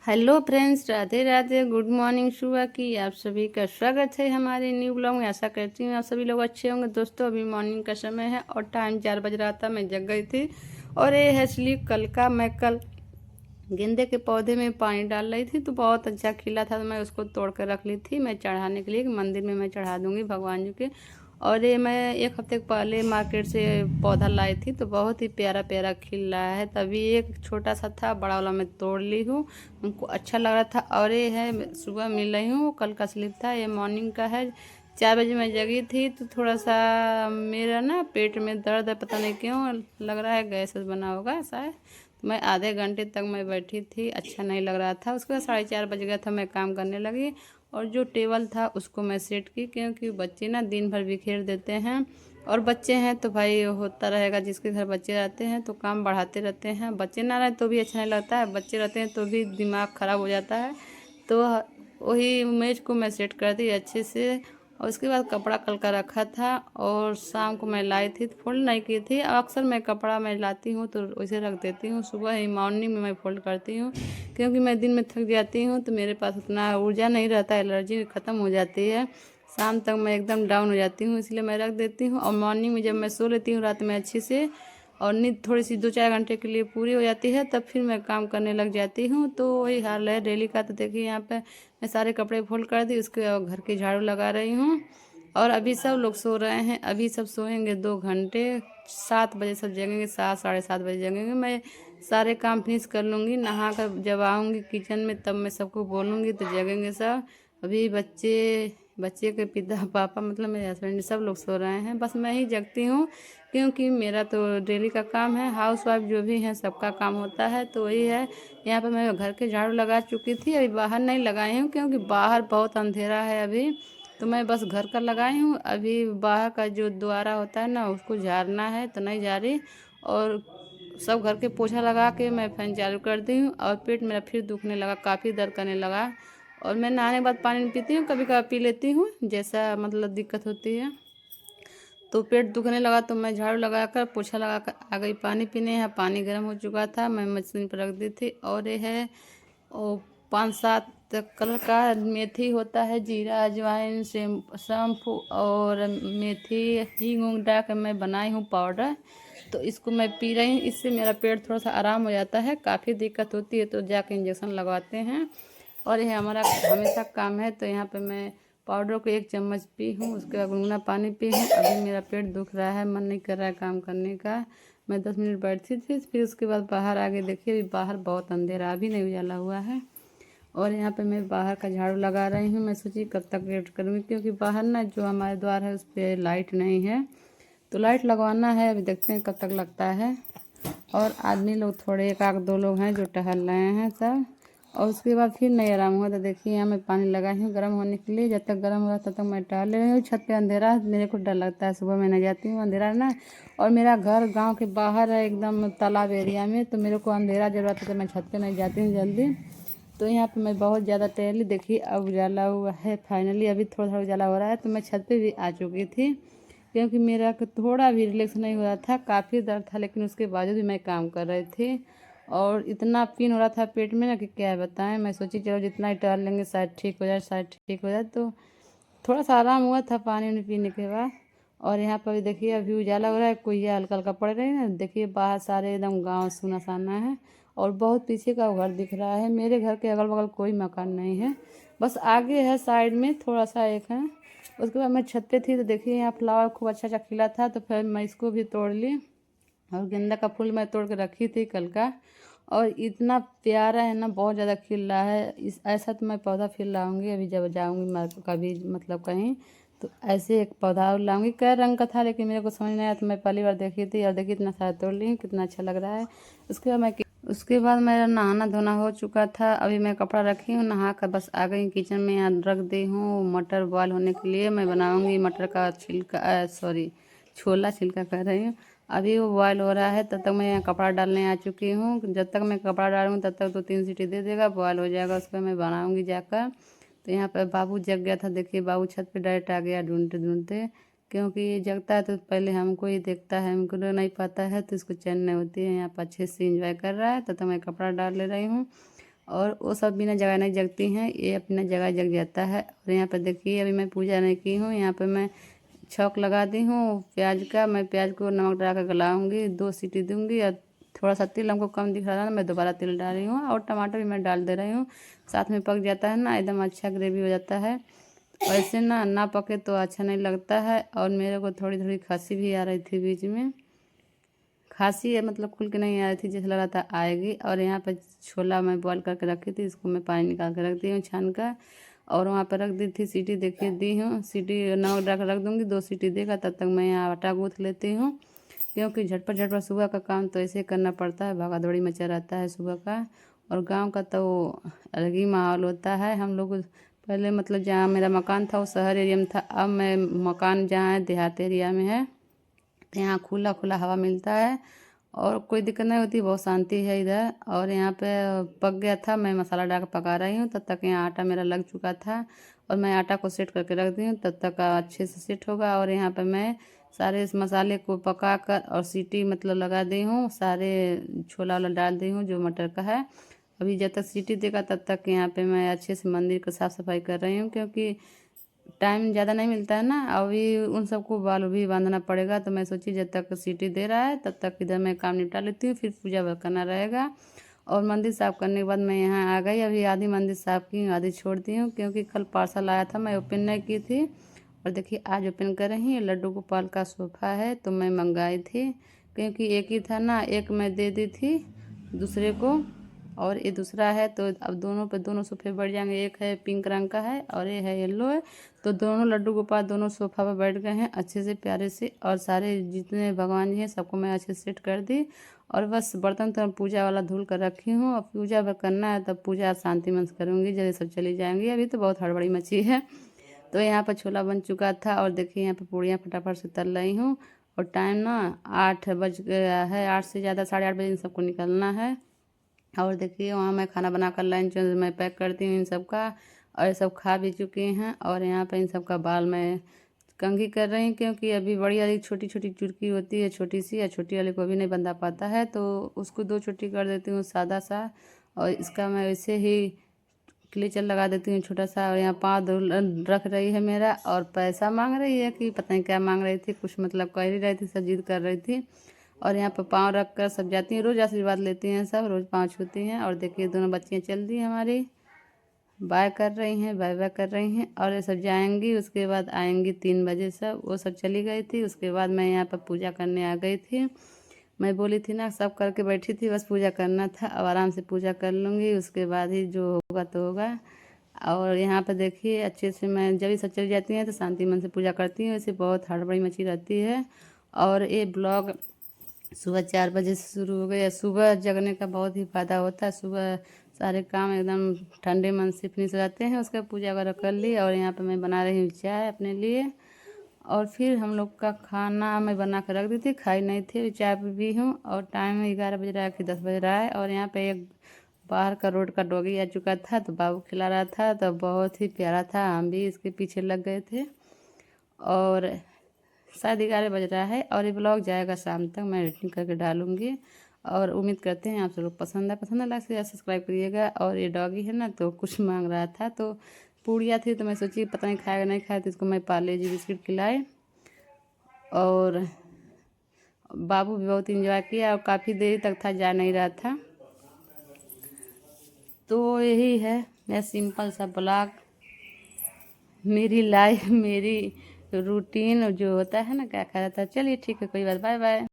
Hello friends, Radhe Radhe, good morning. सुबह की आप सभी का स्वागत है हमारे न्यू ब्लॉग में। आशा करती हूँ आप सभी लोग अच्छे होंगे। दोस्तों, अभी मॉर्निंग का समय है और टाइम 4 बज रहा था। मैं जग गई थी और ये है स्लीप कल का। मैं कल गेंदे के पौधे में पानी डाल रही थी तो बहुत अच्छा खिला था, तो मैं उसको तोड़ कर रख ली थी मैं चढ़ाने के लिए। मंदिर में मैं चढ़ा दूँगी भगवान जी के। और ये मैं 1 हफ्ते पहले मार्केट से पौधा लाई थी तो बहुत ही प्यारा प्यारा खिल रहा है। तभी एक छोटा सा था, बड़ा वाला मैं तोड़ ली हूँ, उनको अच्छा लग रहा था। और ये है सुबह मिल रही हूँ, कल का स्लिप था, ये मॉर्निंग का है। 4 बजे मैं जगी थी तो थोड़ा सा मेरा ना पेट में दर्द है, पता नहीं क्यों लग रहा है, गैस बना होगा शायद। तो मैं आधे घंटे तक मैं बैठी थी, अच्छा नहीं लग रहा था। उसके बाद 4:30 बज गया था, मैं काम करने लगी और जो टेबल था उसको मैं सेट की, क्योंकि बच्चे ना दिन भर बिखेर देते हैं। और बच्चे हैं तो भाई होता रहेगा, जिसके घर बच्चे रहते हैं तो काम बढ़ाते रहते हैं। बच्चे ना रहे तो भी अच्छा नहीं लगता है, बच्चे रहते हैं तो भी दिमाग ख़राब हो जाता है। तो वही मेज को मैं सेट कर दी अच्छे से। और उसके बाद कपड़ा कल का रखा था और शाम को मैं लाई थी, फोल्ड नहीं की थी। अक्सर मैं कपड़ा मैं लाती हूँ तो वैसे रख देती हूँ, सुबह ही मॉर्निंग में मैं फोल्ड करती हूँ, क्योंकि मैं दिन में थक जाती हूँ तो मेरे पास उतना ऊर्जा नहीं रहता, एलर्जी ख़त्म हो जाती है। शाम तक मैं एकदम डाउन हो जाती हूँ, इसलिए मैं रख देती हूँ। और मॉर्निंग में जब मैं सो लेती हूँ रात में अच्छे से और नींद थोड़ी सी 2-4 घंटे के लिए पूरी हो जाती है, तब फिर मैं काम करने लग जाती हूँ। तो वही हाल है डेली का। तो देखिए यहाँ पे मैं सारे कपड़े फोल्ड कर दी, उसके बाद घर की झाड़ू लगा रही हूँ। और अभी सब लोग सो रहे हैं, अभी सब सोएंगे 2 घंटे। 7 बजे सब जगेंगे, 7-7:30 बजे जगेंगे। मैं सारे काम फिनिश कर लूँगी, नहा कर जब आऊँगी किचन में तब मैं सबको बोलूँगी तो जगेंगे सब। अभी बच्चे बच्चे के पिता पापा मतलब मेरे हस्बैंड सब लोग सो रहे हैं, बस मैं ही जगती हूँ, क्योंकि मेरा तो डेली का काम है। हाउस वाइफ जो भी हैं सबका काम होता है, तो वही है। यहाँ पे मैं घर के झाड़ू लगा चुकी थी, अभी बाहर नहीं लगाई हूँ क्योंकि बाहर बहुत अंधेरा है अभी। तो मैं बस घर का लगाई हूँ, अभी बाहर का जो द्वारा होता है ना उसको झाड़ना है तो नहीं जा रही। और सब घर के पोछा लगा के मैं फैन चालू कर दी हूँ और पेट मेरा फिर दुखने लगा, काफ़ी दर्द करने लगा। और मैं नहाने के बाद पानी नहीं पीती हूँ, कभी कभी पी लेती हूँ जैसा मतलब दिक्कत होती है। तो पेट दुखने लगा तो मैं झाड़ू लगाकर पोछा लगाकर आ गई पानी पीने। यहाँ पानी गर्म हो चुका था, मैं मशीन पर रख दी थी। और ये है और 5-7 कलर का मेथी होता है, जीरा अजवाइन से सौंफ और मेथी हींग उंग डाल कर मैं बनाई हूँ पाउडर। तो इसको मैं पी रही हूँ, इससे मेरा पेट थोड़ा सा आराम हो जाता है। काफ़ी दिक्कत होती है तो जाके इंजेक्शन लगवाते हैं। और यह हमारा हमेशा काम है। तो यहाँ पे मैं पाउडर को 1 चम्मच पी हूँ, उसके बाद गुनगुना पानी पी हूँ। अभी मेरा पेट दुख रहा है, मन नहीं कर रहा है काम करने का। मैं 10 मिनट बैठती थी, फिर उसके बाद बाहर आके देखिए, अभी बाहर बहुत अंधेरा, अभी नहीं उजाला हुआ है। और यहाँ पे मैं बाहर का झाड़ू लगा रही हूँ। मैं सोची कब तक वेट करूँगी, क्योंकि बाहर ना जो हमारे द्वार है उस पर लाइट नहीं है, तो लाइट लगवाना है। अभी देखते हैं कब तक लगता है। और आदमी लोग थोड़े 1-2 लोग हैं जो टहल रहे हैं सब। और उसके बाद फिर नहीं आराम हुआ तो देखिए यहाँ मैं पानी लगाई हूँ गर्म होने के लिए। जब तक गर्म हो रहा तब तक मैं टहल रही हूँ। छत पे अंधेरा है, मेरे को डर लगता है, सुबह मैं नहीं जाती हूँ, अंधेरा है ना। और मेरा घर गांव के बाहर है, एकदम तालाब एरिया में, तो मेरे को अंधेरा जरूरत है तो मैं छत पे नहीं जाती हूँ जल्दी। तो यहाँ पे मैं बहुत ज़्यादा टहली, देखिए अब उजाला हुआ है फाइनली। अभी थोड़ा थोड़ा उजाला हो रहा है, तो मैं छत पे भी आ चुकी थी, क्योंकि मेरा थोड़ा भी रिलैक्स नहीं हो रहा था, काफ़ी दर्द था, लेकिन उसके बावजूद भी मैं काम कर रही थी। और इतना पेन हो रहा था पेट में ना कि क्या बताएं। मैं सोची चलो जितना ही टहल लेंगे शायद ठीक हो जाए, शायद ठीक हो जाए। तो थोड़ा सा आराम हुआ था पानी वानी पीने के बाद। और यहाँ पर देखिए अभी उजाला हो रहा है, कोई हल्का हल्का पड़ रही है ना, देखिए बाहर सारे एकदम गाँव सुना साना है। और बहुत पीछे का घर दिख रहा है, मेरे घर के अगल बगल कोई मकान नहीं है, बस आगे है साइड में थोड़ा सा एक है। उसके बाद मैं छत पे थी तो देखिए यहाँ फ्लावर खूब अच्छा अच्छा खिला था, तो फिर मैं इसको भी तोड़ ली। और गेंदा का फूल मैं तोड़ के रखी थी कल का, और इतना प्यारा है ना, बहुत ज़्यादा खिल रहा है। इस ऐसा तो मैं पौधा फिर लाऊंगी अभी जब जाऊंगी मार्केट कभी मतलब कहीं, तो ऐसे एक पौधा और लाऊंगी। कई रंग का था लेकिन मेरे को समझ नहीं आया, तो मैं पहली बार देखी थी और देखी इतना सारा तोड़ ली, कितना अच्छा लग रहा है। उसके बाद मेरा नहाना धोना हो चुका था, अभी मैं कपड़ा रखी हूँ, नहा कर बस आ गई किचन में। यहाँ रख दी हूँ मटर बॉयल होने के लिए, मैं बनाऊंगी मटर का छिलका, सॉरी छोला छिलका कर रही हूँ। अभी वो बॉयल हो रहा है, तब तक मैं यहाँ कपड़ा डालने आ चुकी हूँ। जब तक मैं कपड़ा डालूँगी तब तक 2-3 सीटी दे देगा, बॉयल हो जाएगा, उस पर मैं बनाऊँगी जाकर। तो यहाँ पर बाबू जग गया था, देखिए बाबू छत पे डायरेक्ट आ गया ढूंढते ढूंढते, क्योंकि ये जगता है तो पहले हमको ही देखता है, हमको तो नहीं पाता है, तो इसको चैन नहीं होती है। यहाँ पर अच्छे से इंजॉय कर रहा है, तो मैं कपड़ा डाल ले रही हूँ। और वो सब बिना जगह नहीं जगती हैं, ये अपना जगह जग जाता है। और यहाँ पर देखिए अभी मैं पूजा नहीं की हूँ, यहाँ पर मैं छौंक लगा दी हूँ प्याज का। मैं प्याज को नमक डाल कर गलाऊँगी, 2 सीटी दूँगी। और थोड़ा सा तेल हमको कम दिख रहा था, मैं दोबारा तेल डाल रही हूँ और टमाटर भी मैं डाल दे रही हूँ। साथ में पक जाता है ना, एकदम अच्छा ग्रेवी हो जाता है। ऐसे ना पके तो अच्छा नहीं लगता है। और मेरे को थोड़ी थोड़ी खांसी भी आ रही थी बीच में, खांसी है मतलब खुल के नहीं आ रही थी, जैसे लग रहा था आएगी। और यहाँ पर छोला मैं बॉईल करके रखी थी, इसको मैं पानी निकाल के रख दी हूँ छान कर। और वहाँ पर रख दी थी सीटी, देखिए दी हूँ सीटी, नमक डाल कर रख दूँगी। 2 सीटी देगा तब तक मैं यहाँ आटा गूँथ लेती हूँ, क्योंकि झटपट सुबह का काम तो ऐसे करना पड़ता है, भागा दौड़ी मचा रहता है सुबह का। और गांव का तो अलग ही माहौल होता है। हम लोग पहले मतलब जहाँ मेरा मकान था वो शहर एरिया में था, अब मैं मकान जहाँ है देहात एरिया में है, तो यहाँ खुला खुला हवा मिलता है और कोई दिक्कत नहीं होती, बहुत शांति है इधर। और यहाँ पे पक गया था, मैं मसाला डाल कर पका रही हूँ, तब तक यहाँ आटा मेरा लग चुका था। और मैं आटा को सेट करके रख दी हूँ, तब तक अच्छे से सेट होगा। और यहाँ पे मैं सारे इस मसाले को पका कर और सीटी मतलब लगा दी हूँ, सारे छोला वाला डाल दी हूँ जो मटर का है। अभी जब तक सीटी देगा तब तक यहाँ पे मैं अच्छे से मंदिर का साफ़ सफाई कर रही हूँ, क्योंकि टाइम ज़्यादा नहीं मिलता है ना। अभी उन सबको बाल भी बांधना पड़ेगा, तो मैं सोची जब तक सीटी दे रहा है तब तक इधर मैं काम निपटा लेती हूँ, फिर पूजा करना रहेगा। और मंदिर साफ़ करने के बाद मैं यहाँ आ गई। अभी आधी मंदिर साफ़ की हूँ, आधी छोड़ दी हूँ, क्योंकि कल पार्सल आया था, मैं ओपन नहीं की थी। और देखिए आज ओपन कर रही हूँ। लड्डू गोपाल का सोफ़ा है तो मैं मंगाई थी, क्योंकि एक ही था ना, एक मैं दे दी थी दूसरे को और ये दूसरा है, तो अब दोनों पे दोनों सोफे बैठ जाएंगे। एक है पिंक रंग का है और ये है येलो है, तो दोनों लड्डू गोपाल दोनों सोफा पर बैठ गए हैं अच्छे से प्यारे से। और सारे जितने भगवान जी हैं सबको मैं अच्छे से सेट कर दी। और बस बर्तन तो पूजा वाला धुल कर रखी हूँ, अब पूजा अगर करना है तब पूजा शांति मन से करूँगी, जैसे सब चली जाएंगी। अभी तो बहुत हड़बड़ी मची है। तो यहाँ पर छोला बन चुका था और देखिए यहाँ पर पूड़ियाँ फटाफट से तल रही हूँ। और टाइम ना 8 बज गया है, 8 से ज़्यादा 8:30 बजे इन सबको निकलना है। और देखिए वहाँ मैं खाना बनाकर लंच मैं पैक करती हूँ इन सब का, और ये सब खा भी चुके हैं। और यहाँ पर इन सब का बाल मैं कंघी कर रही हूँ, क्योंकि अभी बड़ी वाली छोटी छोटी चुटकी होती है छोटी सी, या छोटी वाली को भी नहीं बंधा पाता है, तो उसको 2 छोटी कर देती हूँ सादा सा। और इसका मैं वैसे ही क्लेचर लगा देती हूँ छोटा सा। और यहाँ पाँव रख रही है मेरा, और पैसा मांग रही है कि पता नहीं क्या मांग रही थी, कुछ मतलब कह ही रही थी, सब जिद कर रही थी। और यहाँ पर पाँव रख कर सब जाती हैं, रोज़ आशीर्वाद लेती हैं, सब रोज़ पाँव छूती हैं। और देखिए दोनों बच्चियाँ चल दी हमारी, बाय कर रही हैं, बाय बाय कर रही हैं। और ये सब जाएंगी, उसके बाद आएंगी 3 बजे सब, वो सब चली गई थी। उसके बाद मैं यहाँ पर पूजा करने आ गई थी। मैं बोली थी ना सब करके बैठी थी, बस पूजा करना था, अब आराम से पूजा कर लूँगी, उसके बाद ही जो होगा तो होगा। और यहाँ पर देखिए अच्छे से मैं जब ये सब चली जाती हैं तो शांति मन से पूजा करती हूँ, ऐसे बहुत हड़बड़ी मची रहती है। और ये ब्लॉग सुबह 4 बजे से शुरू हो गया। सुबह जगने का बहुत ही फ़ायदा होता है, सुबह सारे काम एकदम ठंडे मन से फिनिश हो जाते हैं। उसका पूजा वगैरह कर ली। और यहाँ पे मैं बना रही हूँ चाय अपने लिए। और फिर हम लोग का खाना मैं बना कर रख दी थी, खाई नहीं थी, चाय पी हूँ। और टाइम 11 बज रहा है कि 10 बज रहा है। और यहाँ पे एक बाहर का रोड का डॉगी आ चुका था, तो बाबू खिला रहा था, तो बहुत ही प्यारा था, हम भी इसके पीछे लग गए थे। और शायद 11 बज रहा है और ये ब्लॉग जाएगा शाम तक, मैं एडिटिंग करके डालूँगी। और उम्मीद करते हैं आप सब लोग पसंद है, लाइक शेयर सब्सक्राइब करिएगा। और ये डॉगी है ना तो कुछ मांग रहा था, तो पूड़ियाँ थी, तो मैं सोची पता नहीं खाएगा नहीं खाया, तो इसको मैं पार्ले जी बिस्किट खिलाए। और बाबू भी बहुत इंजॉय किया, और काफ़ी देर तक था, जा नहीं रहा था। तो यही है मेरा सिंपल सा ब्लॉग, मेरी लाइफ, मेरी रूटीन जो होता है ना, क्या कहा जाता है। चलिए ठीक है, कोई बात, बाय बाय।